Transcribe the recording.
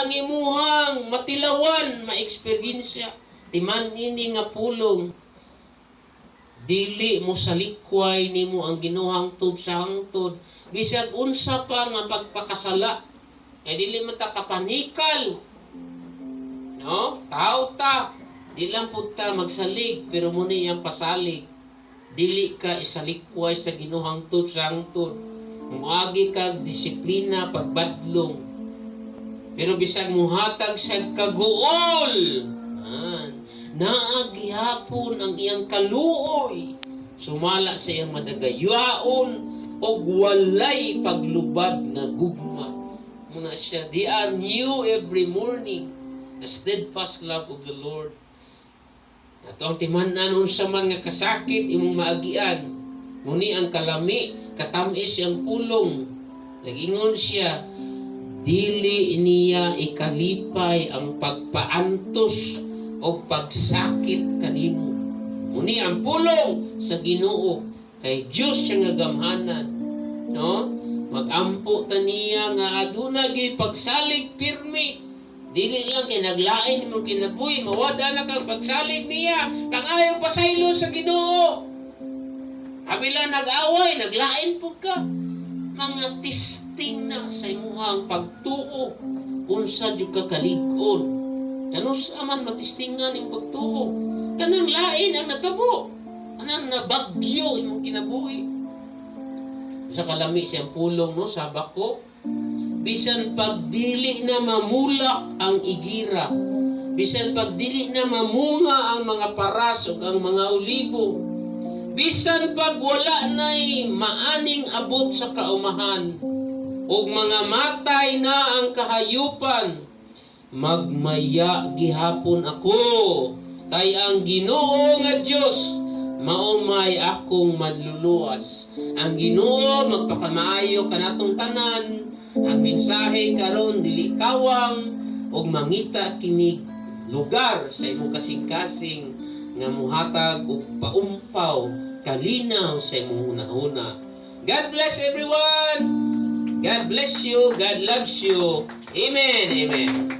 ang imuhang matilawan, ma-eksperyensya. Timan ini nga pulong. Dili mo sa likway nimo ang Ginoo hangtod sa hangtod. Bisag unsa pa nga pagpakasala. Dili man ta kapanikal. No? Tao ta. Di lang po ta magsalig, pero muna yung pasalig. Dili ka isalikway sa Ginoo hangtod sa hangtod. Muagi ka disiplina pagbadlong. Pero bisag muhatag sa kaguol. Naagihapon ang iyang kaluoy. Sumala sa iyang madagayaon o walay paglubad nga gugma. Muna siya, they are new every morning. The steadfast love of the Lord. Ato ang timanan unsa man nga kasakit imong maagian. Muni ang kalami, katamis ang pulong. Nagingon siya, dili niya ikalipay ang pagpaantos o pagsakit kanimo. Muni ang pulong sa Ginoo kay Dios siya nga gamhanan. No? Magampo ta niya nga aduna gyud pagsalig pirmi. Dili lang kay naglain imong kinabuhi, mawada na kang pagsalig niya. Kang ayaw pasaylo sa Ginoo. Abila nag-away, naglain po ka. Mga testing na sa imuhang pagtuo. Unsa jud ka kalig-on. Kanus aman matistingan yung pagtuo. Kanang lain ang natabo. Kanang nabagyo imong kinabuhi. Sa kalami siyang pulong no sa bako. Bisan pagdili na mamulak ang igira. Bisan pagdili na mamunga ang mga paras ug ang mga olibo. Bisan pag wala na'y maaning abot sa kaumahan, ug mga matay na ang kahayupan, magmaya gihapon ako, kay ang Ginoo nga Dios maumay akong manluluwas. Ang Ginoo magpakamaayo kanatong tanan, ang mensahe karon dili kawang, ug mangita kinig lugar sa imong kasing-kasing nga muhatag og paumpaw kalinaw sa imong hunahuna. God bless everyone. God bless you. God loves you. Amen. Amen.